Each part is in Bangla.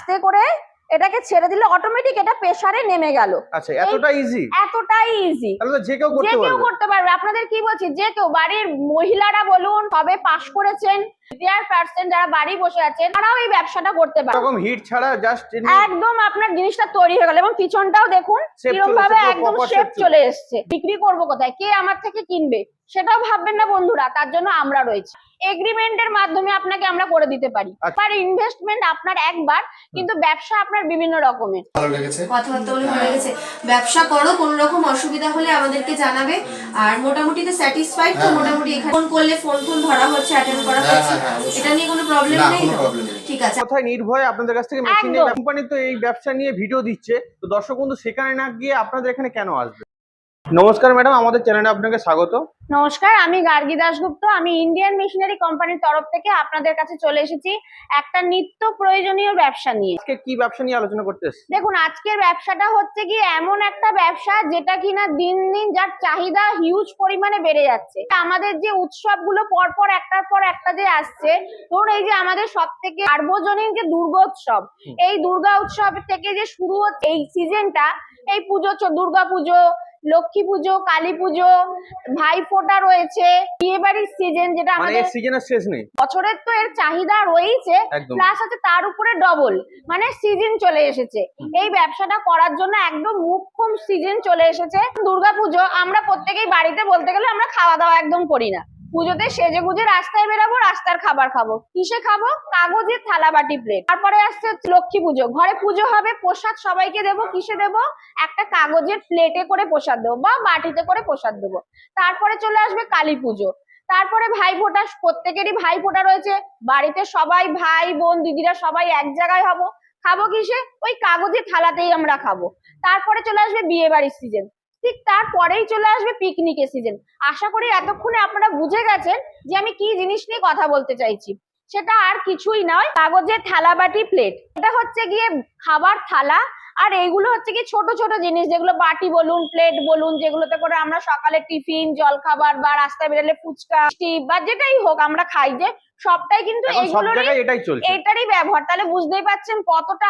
আস্তে করে এটাকে ছেড়ে দিলে অটোমেটিক এটা প্রেসারে নেমে গেল। আচ্ছা, এতটাই ইজি? এতটাই ইজি, তাহলে তো যে কেউ করতে পারবে। আপনাদের কি বলছি, যে কেউ, বাড়ির মহিলারা বলুন, সবে পাস করেছেন, রিটায়ার পার্সন যারা বাড়ি বসে আছেন, তারাও এই ব্যবসাটা করতে পারে। এরকম হিট ছাড়া জাস্ট একদম আপনার জিনিসটা তৈরি হয়ে গেল। এবং পিছনটাও দেখুন কিরকম ভাবে একদম শেপ চলে এসেছে। বিক্রি করব কোথায়, কে আমার থেকে কিনবে সেটাও ভাববেন না বন্ধুরা, তার জন্য আমরা রয়েছি। এগ্রিমেন্টের মাধ্যমে আপনাকে আমরা করে দিতে পারি। আর ইনভেস্টমেন্ট আপনার একবার, কিন্তু ব্যবসা আপনার বিভিন্ন রকমের। ভালো লেগেছে, কথাবার্তা বলে ভালো লেগেছে। ব্যবসা করো, কোনো রকম অসুবিধা হলে আমাদেরকে জানাবে। আর মোটামুটি তো স্যাটিসফাইড তো? মোটামুটি এখানে ফোন করলে ফোন ধরা হচ্ছে, অ্যাটেন্ড করা হচ্ছে, এটা নিয়ে কোনো প্রবলেম নেই তো? ঠিক আছে। কোথায় নির্ভয়ে আপনাদের কাছ থেকে মেশিন নিয়ে, কোম্পানি তো এই ব্যবসা নিয়ে ভিডিও দিচ্ছে, তো দর্শক বন্ধু সেখানে না গিয়ে আপনাদের এখানে কেন আসবে? নমস্কার ম্যাডাম, আমাদের চ্যানেলে আপনাকে স্বাগত। নমস্কার, আমি গার্গী দাশগুপ্ত। আমি ইন্ডিয়ান মেশিনারি কোম্পানির তরফ থেকে আপনাদের কাছে চলে এসেছি একটা নিত্য প্রয়োজনীয় ব্যবসা নিয়ে। আজকে কি ব্যবসা নিয়ে আলোচনা করতে এসেছেন? দেখুন, আজকের ব্যবসাটা হচ্ছে কি এমন একটা ব্যবসা যেটা কিনা দিন দিন যার চাহিদা হিউজ পরিমাণে বেড়ে যাচ্ছে। আমাদের যে উৎসবগুলো পরপর একটার পর একটা যে আসছে, ধরুন এই যে আমাদের সব থেকে সার্বজনীন যে দুর্গোৎসব, এই দুর্গা উৎসব থেকে যে শুরু হচ্ছে এই সিজনটা, এই পুজো, দুর্গা পুজো, লক্ষ্মী পুজো, কালী পুজো, ভাইফোঁটা রয়েছে, বিয়ে বাড়ির সিজন, যেটা আমাদের সিজনের শেষ নেই, বছরের তো এর চাহিদা রয়েছে, প্লাস আছে তার উপরে ডবল, মানে সিজন চলে এসেছে। এই ব্যবসাটা করার জন্য একদম মুখ্যম সিজন চলে এসেছে দুর্গাপুজো। আমরা প্রত্যেকেই বাড়িতে বলতে গেলে আমরা খাওয়া দাওয়া একদম করি না। পুজোতে সেজে গুজে রাস্তায় বেরাবো, রাস্তার খাবার খাবো। কিসে খাবো? কাগজের থালা বাটি প্লেট। তারপরে আসছে লক্ষ্মী পুজো, ঘরে পুজো হবে, প্রসাদ সবাইকে দেবো। কিসে দেবো? একটা কাগজের প্লেটে করে প্রসাদ দেবো বা বাটিতে করে প্রসাদ দেবো। তারপরে চলে আসবে কালী পুজো, তারপরে ভাইফোঁটা, প্রত্যেকেরই ভাইফোঁটা রয়েছে। বাড়িতে সবাই ভাই বোন দিদিরা সবাই এক জায়গায় হবো, খাবো কিসে? ওই কাগজের থালাতেই আমরা খাবো। তারপরে চলে আসবে বিয়ে বাড়ির সিজন, ঠিক তারপরেই চলে আসবে পিকনিকের সিজন। আশা করি এতক্ষণে আপনারা বুঝে গেছেন যে আমি কি জিনিস নিয়ে কথা বলতে চাইছি। সেটা আর কিছুই নয়, কাগজের থালা বাটি প্লেট। এটা হচ্ছে গিয়ে খাবার থালা, আর এইগুলো হচ্ছে কি ছোট ছোট জিনিস, যেগুলো বাটি বলুন, প্লেট বলুন, যেগুলোতে করে আমরা সকালে টিফিন, জল খাবার বা রাস্তায় বেরোলে ফুচকা বা যেটাই হোক আমরা খাই, যে সবটাই কিন্তু এটারই ব্যবহার। তাহলে বুঝতেই পারছেন কতটা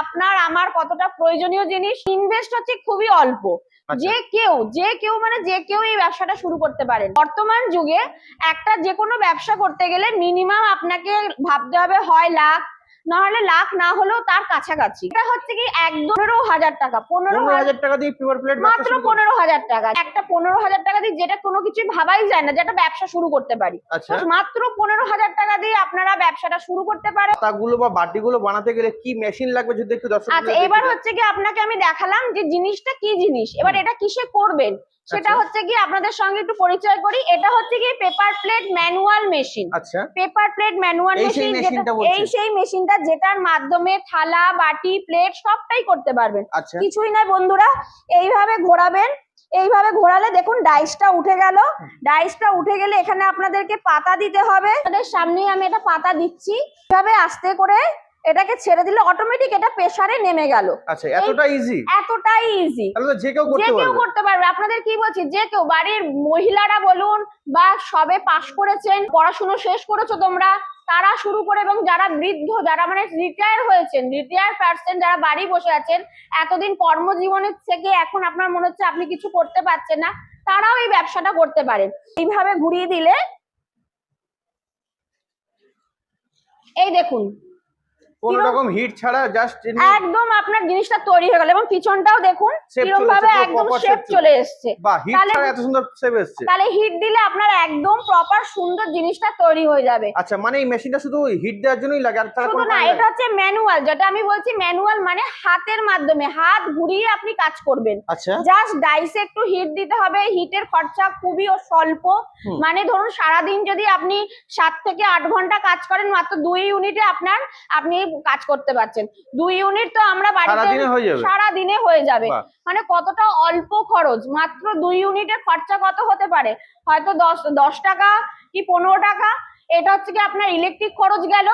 আপনার আমার কতটা প্রয়োজনীয় জিনিস। ইনভেস্ট হচ্ছে খুবই অল্প। যে কেউ মানে যে কেউ এই ব্যবসাটা শুরু করতে পারেন। বর্তমান যুগে একটা যে কোনো ব্যবসা করতে গেলে মিনিমাম আপনাকে ভাবতে হবে হয় লাখ, নাহলে লাখ না হলেও তার কাছাকাছি। এটা হচ্ছে কি একদম 15,000 টাকা, 15,000 টাকা দিয়ে পেপার প্লেট, মাত্র 15,000 টাকা। একটা 15,000 টাকা দিয়ে যেটা কোনো কিছু ভাবাই যায় না, যেটা ব্যবসা শুরু করতে পারি, মাত্র 15,000 টাকা দিয়ে আপনারা ব্যবসাটা শুরু করতে পারেন। পাতাগুলো বা বাটিগুলো বানাতে গেলে কি মেশিন লাগবে যদি একটু দর্শক? আচ্ছা, এবার হচ্ছে কি আপনাকে আমি দেখালাম যে জিনিসটা কি জিনিস, এবার এটা কিসে করবেন সেটা হচ্ছে কি আপনাদের সঙ্গে একটু পরিচয় করি। এটা হচ্ছে কি পেপার প্লেট ম্যানুয়াল মেশিন। আচ্ছা, পেপার প্লেট ম্যানুয়াল মেশিন, এই সেই মেশিনটা যেটার মাধ্যমে থালা বাটি প্লেট সবটাই করতে পারবেন। কিছুই না বন্ধুরা, এইভাবে ঘোরাবেন, এইভাবে ঘোরালে দেখুন ডাইসটা উঠে গেল। ডাইসটা উঠে গেলে এখানে আপনাদেরকে পাতা দিতে হবে। আপনাদের সামনেই আমি এটা পাতা দিচ্ছি। এইভাবে আস্তে করে এটাকে ছেড়ে দিলে অটোমেটিক এটা প্রেসারে নেমে গেল। আচ্ছা, এতটাই ইজি? এতটাই ইজি, তাহলে তো যে কেউ করতে পারবে। আপনাদের কি বলছি, যে কেউ, বাড়ির মহিলারা বলুন বা সবে পাস করেছেন, পড়াশোনা শেষ করেছো তোমরা, তারা শুরু করে, এবং যারা বৃদ্ধ, যারা মানে রিটায়ার হয়েছেন, রিটায়ার পার্সন যারা বাড়ি বসে আছেন, এতদিন কর্মজীবনের থেকে এখন আপনার মনে হচ্ছে আপনি কিছু করতে পারছেন না, তারাও এই ব্যবসাটা করতে পারেন। এইভাবে ঘুরিয়ে দিলে এই দেখুন কোনো রকম হিট ছাড়া জাস্ট একদম আপনার জিনিসটা তৈরি হয়ে গেল। এবং পিছনটাও দেখুন কিরকম ভাবে একদম শেপ চলে এসেছে। তাহলে হিট দিলে আপনার একদম প্রপার সুন্দর জিনিসটা তৈরি হয়ে যাবে। আচ্ছা, মানে এই মেশিনটা শুধু হিট দেওয়ার জন্যই লাগে? আর শুধু না, এটা হচ্ছে ম্যানুয়াল। যেটা আমি বলছি ম্যানুয়াল মানে হাতের মাধ্যমে, হাত ঘুরিয়ে আপনি কাজ করবেন। জাস্ট ডাইসে একটু হিট দিতে হবে। হিটের খরচা খুবই স্বল্প। মানে ধরুন সারাদিন যদি আপনি 7 থেকে 8 ঘন্টা কাজ করেন, মাত্র 2 ইউনিটে আপনি কাজ করতে পারছেন। 2 ইউনিট তো আমরা বাড়িতে সারাদিনে হয়ে যাবে। মানে কতটা অল্প খরচ, মাত্র 2 ইউনিটের খরচা কত হতে পারে? হয়তো 10 টাকা কি 15 টাকা। এটা হচ্ছে কি আপনার ইলেকট্রিক খরচ গেল।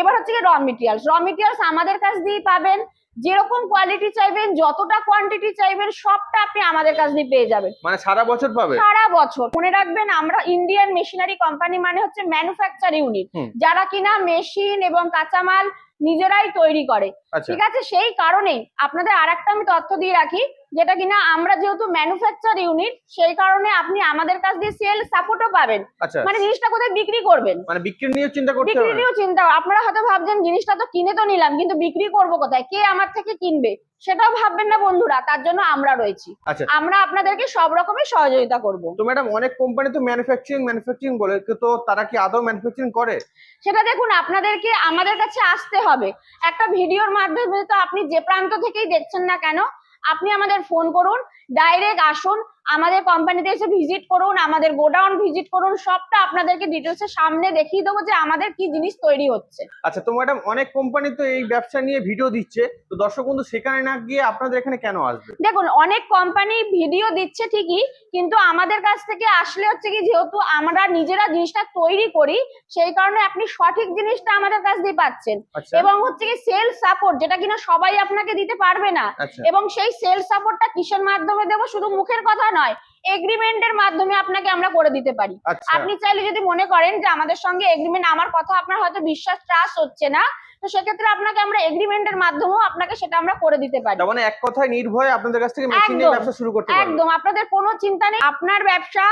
এবার হচ্ছে কি র মেটেরিয়ালস আমাদের কাছ দিয়েই পাবেন। যেরকম কোয়ালিটি চাইবেন, যতটা কোয়ান্টিটি চাইবেন, সবটা আপনি আমাদের কাছ দিয়ে পেয়ে যাবেন। মানে সারা বছর পাবেন? সারা বছর। মনে রাখবেন, আমরা ইন্ডিয়ান মেশিনারি কোম্পানি মানে হচ্ছে ম্যানুফ্যাকচার ইউনিট, যারা কিনা মেশিন এবং কাঁচামাল নিজেরাই তৈরি করে। আচ্ছা ঠিক আছে, সেই কারণেই আপনাদের আরেকটা আমি তথ্য দিয়ে রাখি, যেটা কিনা আমরা যেহেতু ম্যানুফ্যাকচার ইউনিট, সেই কারণে আপনি আমাদের কাছ দিয়ে সেল সাপোর্টও পাবেন। আচ্ছা মানে জিনিসটা কোথায় বিক্রি করবেন, মানে বিক্রি নিয়ে চিন্তা করতে বিক্রি হবে। নিয়েও চিন্তা। আপনারা হয়তো ভাবছেন জিনিসটা তো কিনে তো নিলাম, কিন্তু বিক্রি করব কোথায়, কে আমার থেকে কিনবে, সেটাও ভাববেন না বন্ধুরা। তার জন্য আমরা রয়েছি, আচ্ছা আমরা আপনাদেরকে সব রকমের সহযোগিতা করব। তো ম্যাডাম অনেক কোম্পানি তো ম্যানুফ্যাকচারিং বলে, তো তারা কি আদৌ ম্যানুফ্যাকচারিং করে? সেটা দেখুন, আপনাদেরকে আমাদের কাছে আসতে হবে। একটা ভিডিওর মাধ্যমে তো আপনি যে প্রান্ত থেকেই দেখছেন না কেন, আপনি আমাদের ফোন করুন, ডাইরেক্ট আসুন, আমাদের কোম্পানিতে এসে ভিজিট করুন, আমাদের গোডাউন ভিজিট করুন, সবটা আপনাদেরকে ডিটেলসে সামনে দেখিয়ে দেবো যে আমাদের কি জিনিস তৈরি হচ্ছে। আচ্ছা তো ম্যাডাম অনেক কোম্পানি তো এই ব্যবসা নিয়ে ভিডিও দিচ্ছে, তো দর্শক বন্ধু সেখানে না গিয়ে আপনাদের এখানে কেন আসবে? দেখুন, অনেক কোম্পানি ভিডিও দিচ্ছে ঠিকই, কিন্তু আমাদের কাছ থেকে আসলে হচ্ছে কি, যেহেতু আমরা নিজেরা জিনিসটা তৈরি করি, সেই কারণে আপনি সঠিক জিনিসটা আমাদের কাছ দিয়ে পাচ্ছেন। আচ্ছা এবং হচ্ছে কি সেল সাপোর্ট, যেটা কিনা সবাই আপনাকে দিতে পারবে না। আচ্ছা এবং সেই সেল সাপোর্টটা কিসের মাধ্যমে দেবো, শুধু মুখের কথা নয়, এগ্রিমেন্টের মাধ্যমে আপনাকে আমরা করে দিতে পারি। আচ্ছা আপনি চাইলে যদি মনে করেন যে আমাদের সঙ্গে এগ্রিমেন্ট, আমার কথা আপনার হয়তো বিশ্বাস ট্রাস্ট হচ্ছে না, তো সেক্ষেত্রে আপনাকে আমরা এগ্রিমেন্টের মাধ্যমেও আপনাকে সেটা আমরা করে দিতে পারি। তার মানে এক কথায় নির্ভয়ে আপনাদের কাছ থেকে মেশিন নিয়ে একদম, ব্যবসা শুরু করতে পারবেন। একদম আপনাদের কোনো চিন্তা নেই, আপনার ব্যবসা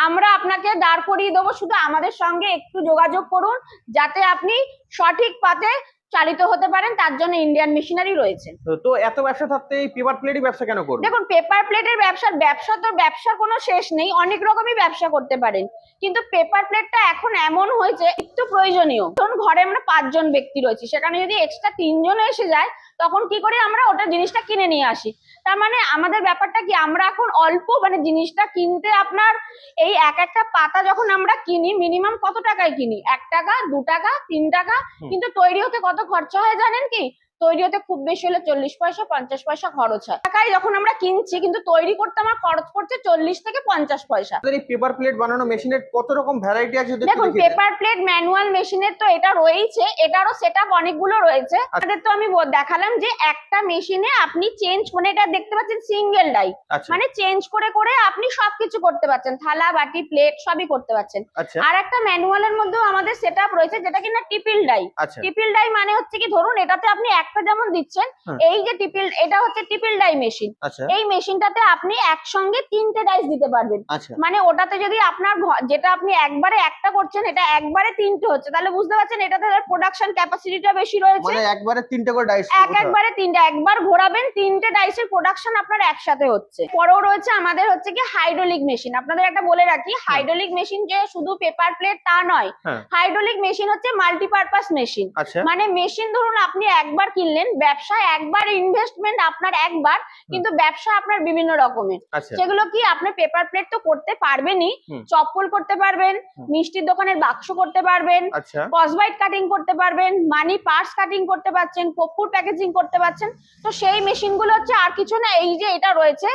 আমরা আপনাকে দাঁড় করিয়ে দেবো। শুধু আমাদের সঙ্গে একটু যোগাযোগ করুন, যাতে আপনি সঠিক পথে চালিত হতে পারেন। তার জন্য ইন্ডিয়ান মেশিনারি রয়েছে। তো এত ব্যবসা থাকতে এই পেপার প্লেটই ব্যবসা কেন করবে? দেখুন, পেপার প্লেটের ব্যবসার কোনো শেষ নেই, অনেক রকমই ব্যবসা করতে পারেন, কিন্তু পেপার প্লেটটা এখন এমন হয়েছে একটু প্রয়োজনীয়। ধরুন ঘরে আমরা 5 জন ব্যক্তি রয়েছি, সেখানে যদি এক্সট্রা 3 জন এসে যায়, তখন কি করে আমরা ওটা জিনিসটা কিনে নিয়ে আসি। তার মানে আমাদের ব্যাপারটা কি, আমরা এখন অল্প মানে জিনিসটা কিনতে, আপনার এই একটা পাতা যখন আমরা কিনি, মিনিমাম কত টাকায় কিনি, 1 টাকা 2 টাকা 3 টাকা, কিন্তু তৈরি হতে কত খরচা হয় জানেন কি? তৈরি হতে খুব বেশি হলে 40 পয়সা 50 পয়সা খরচ হয়। টাকায় যখন আমরা কিনছি, কিন্তু তৈরি করতে আমার খরচ পড়ছে 40 থেকে 50 পয়সা। আপনাদের এই পেপার প্লেট বানানো মেশিনের কত রকম ভ্যারাইটি আছে যদি একটু দেখুন, দেখিয়ে দেন। পেপার প্লেট ম্যানুয়াল মেশিনের তো এটা রয়েছে, এটারও সেটআপ অনেকগুলো রয়েছে। আপনাদের তো আমি দেখালাম যে একটা মেশিনে আপনি চেঞ্জ করে, এটা দেখতে পাচ্ছেন সিঙ্গেল ডাই, আচ্ছা মানে চেঞ্জ করে করে আপনি সবকিছু করতে পারছেন, থালা বাটি প্লেট সবই করতে পারছেন। আচ্ছা আর একটা ম্যানুয়ালের মধ্যেও আমাদের সেটআপ রয়েছে, যেটা কিনা টিপিল ডাই। আচ্ছা টিপিল ডাই মানে হচ্ছে কি, ধরুন এটাতে আপনি একটা যেমন দিচ্ছেন, হ্যাঁ। এই যে এটা হচ্ছে টিপিল ডাই মেশিন। আচ্ছা এই মেশিনটাতে আপনি একসঙ্গে 3টে ডাইস দিতে পারবেন। আচ্ছা মানে ওটাতে যদি আপনার যেটা আপনি একবারে একটা করছেন, এটা একবারে 3টে হচ্ছে, তাহলে বুঝতে পারছেন এটাতে প্রোডাকশন ক্যাপাসিটিটা বেশি রয়েছে। মানে একবারে 3টে করে ডাইস একবারে 3টে, একবার ঘোরাবেন 3টে ডাইসের প্রোডাকশন আপনার একসাথে হচ্ছে। পরেও রয়েছে আমাদের হচ্ছে কি হাইড্রোলিক মেশিন। আপনাদের একটা বলে রাখি, হাইড্রোলিক মেশিন যে শুধু পেপার প্লেট তা নয়, হ্যাঁ। হাইড্রোলিক মেশিন হচ্ছে মাল্টিপারপাস মেশিন। আচ্ছা মানে মেশিন ধরুন আপনি একবার কিনলেন, ব্যবসায় একবার ইনভেস্টমেন্ট আপনার একবার, কিন্তু ব্যবসা আপনার বিভিন্ন রকমের। আচ্ছা সেগুলো কি, আপনি পেপার প্লেট তো করতে পারবেনই, হুম। চপ্পল করতে পারবেন, মিষ্টির দোকানের বাক্স করতে পারবেন, আচ্ছা কসবাইট কাটিং করতে পারবেন, মানি পার্স কাটিং করতে পারছেন, কর্পূর প্যাকেজিং করতে পারছেন। তো সেই মেশিনগুলো হচ্ছে আর কিছু না, এই যে এটা রয়েছে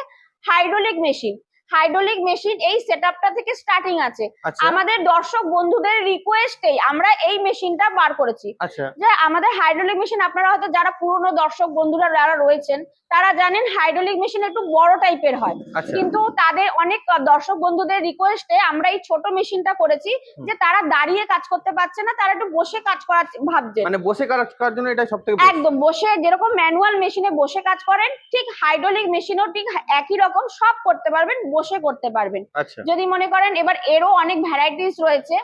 হাইড্রোলিক মেশিন। হাইড্রোলিক মেশিন এই সেটআপটা থেকে স্টার্টিং আছে। আচ্ছা আমাদের দর্শক বন্ধুদের রিকোয়েস্টেই আমরা এই মেশিনটা বার করেছি। আচ্ছা যে আমাদের হাইড্রোলিক মেশিন, আপনারা হয়তো যারা পুরনো দর্শক বন্ধুরা যারা রয়েছেন, তারা জানেন হাইড্রোলিক মেশিন একটু বড় টাইপের হয়, আচ্ছা কিন্তু তাদের অনেক দর্শক বন্ধুদের রিকোয়েস্টে আমরা এই ছোট মেশিনটা করেছি, যে তারা দাঁড়িয়ে কাজ করতে পারছে না, তারা একটু বসে কাজ করার ভাবছে। মানে বসে কাজ করার জন্য এটা সবথেকে বেস্ট। একদম বসে, যেরকম ম্যানুয়াল মেশিনে বসে কাজ করেন, ঠিক হাইড্রোলিক মেশিনও ঠিক একই রকম, সব করতে পারবেন, বসে করতে পারবেন। আচ্ছা যদি মনে করেন, এবার এরও অনেক ভ্যারাইটিস রয়েছে।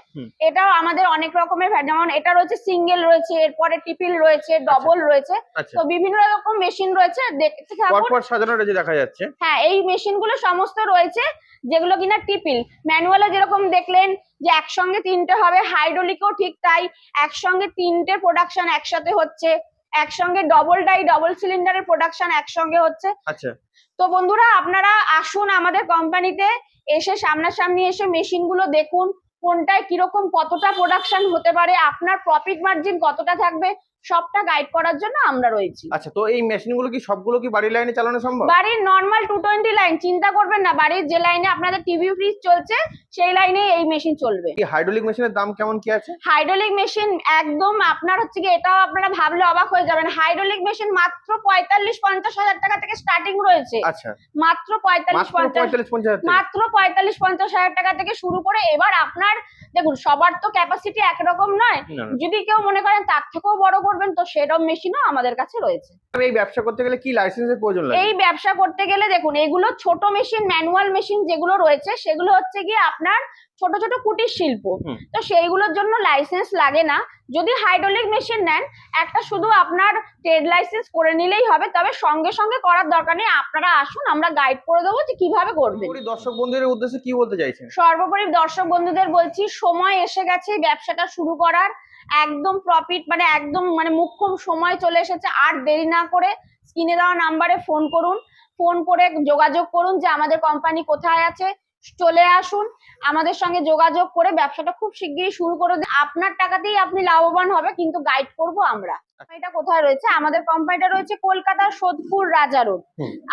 এটাও আমাদের অনেক রকমের, যেমন এটা রয়েছে সিঙ্গেল রয়েছে, এরপরে টিপিল রয়েছে, ডবল রয়েছে, আচ্ছা তো বিভিন্ন রকম মেশিন রয়েছে, দেখতে থাকুন। পরপর সাজানো রয়েছে দেখা যাচ্ছে। হ্যাঁ, এই মেশিনগুলো সমস্ত রয়েছে, যেগুলো কিনা টিপিল। ম্যানুয়ালে যেরকম দেখলেন যে একসঙ্গে 3টে হবে, হাইড্রোলিকও ঠিক তাই, একসঙ্গে 3টে প্রোডাকশন একসাথে হচ্ছে, একসঙ্গে ডবল ডাই ডবল সিলিন্ডারের প্রোডাকশন একসঙ্গে হচ্ছে। আচ্ছা তো বন্ধুরা, আপনারা আসুন আমাদের কোম্পানিতে, এসে সামনাসামনি এসে মেশিনগুলো দেখুন, কোনটায় কিরকম কতটা প্রোডাকশন হতে পারে, আপনার প্রফিট মার্জিন কতটা থাকবে, সবটা গাইড করার জন্য আমরা রয়েছি। আচ্ছা তো এই মেশিনগুলো কি সবগুলো কি বাড়ির লাইনে চালানো সম্ভব? বাড়ির নরমাল 220 লাইন, চিন্তা করবেন না, বাড়ির যে লাইনে আপনাদের টিভি ফ্রিজ চলছে সেই লাইনে এই মেশিন চলবে। এই হাইড্রোলিক মেশিনের দাম কেমন কি আছে? হাইড্রোলিক মেশিন একদম আপনার হচ্ছে কি, এটাও আপনারা ভাবলে অবাক হয়ে যাবেন, হাইড্রোলিক মেশিন মাত্র 45-50 হাজার টাকা থেকে স্টার্টিং রয়েছে। আচ্ছা মাত্র 45-50, মাত্র 45-50 হাজার টাকা থেকে শুরু করে। এবার আপনার দেখুন, সবার তো ক্যাপাসিটি একরকম নয়, যদি কেউ মনে করেন তার থেকেও বড় করবে, করবেন, তো সেরকম মেশিনও আমাদের কাছে রয়েছে। এই ব্যবসা করতে গেলে কি লাইসেন্সের প্রয়োজন লাগে? এই ব্যবসা করতে গেলে দেখুন, এগুলো ছোট মেশিন, ম্যানুয়াল মেশিন যেগুলো রয়েছে সেগুলো হচ্ছে গিয়ে আপনার ছোট ছোট কুটির শিল্প, তো সেইগুলোর জন্য লাইসেন্স লাগে না। যদি হাইড্রোলিক মেশিন নেন, একটা শুধু আপনার ট্রেড লাইসেন্স করে নিলেই হবে, তবে সঙ্গে সঙ্গে করার দরকার নেই। আপনারা আসুন, আমরা গাইড করে দেবো যে কিভাবে করবেন। দর্শক বন্ধুদের উদ্দেশ্যে কি বলতে চাইছেন? সর্বোপরি দর্শক বন্ধুদের বলছি, সময় এসে গেছে ব্যবসাটা শুরু করার, একদম প্রফিট মানে একদম মানে মুখ্যম সময় চলে এসেছে। আর দেরি না করে স্ক্রিনে দেওয়া নাম্বারে ফোন করুন, ফোন করে যোগাযোগ করুন যে আমাদের কোম্পানি কোথায় আছে, চলে আসুন আমাদের সঙ্গে যোগাযোগ করে ব্যবসাটা খুব শিগগিরই শুরু করে দিন। আপনার টাকাতেই আপনি লাভবান হবে, কিন্তু গাইড করব আমরা। এটা কোথায় রয়েছে? আমাদের কোম্পানিটা রয়েছে কলকাতার সোদপুর রাজা রোড।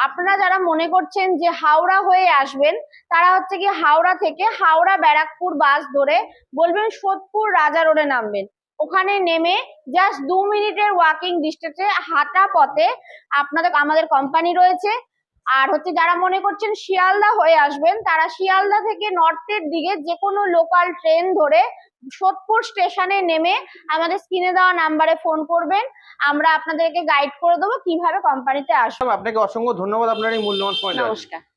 আপনারা যারা মনে করছেন যে হাওড়া হয়ে আসবেন, তারা হচ্ছে কি হাওড়া থেকে হাওড়া ব্যারাকপুর বাস ধরে বলবেন সোদপুর রাজা রোডে নামবেন। ওখানে নেমে জাস্ট 2 মিনিটের ওয়াকিং ডিস্টেন্সে হাঁটা পথে আপনাদের আমাদের কোম্পানি রয়েছে। আর হচ্ছে যারা মনে করছেন শিয়ালদা হয়ে আসবেন, তারা শিয়ালদা থেকে নর্থের দিকে যে কোনো লোকাল ট্রেন ধরে সোদপুর স্টেশনে নেমে আমাদের স্ক্রিনে দেওয়া নাম্বারে ফোন করবেন, আমরা আপনাদেরকে গাইড করে দেবো কিভাবে কোম্পানিতে আসবে। আপনাকে অসংখ্য ধন্যবাদ আপনার এই মূল্যবান সময় দেওয়ার জন্য। নমস্কার।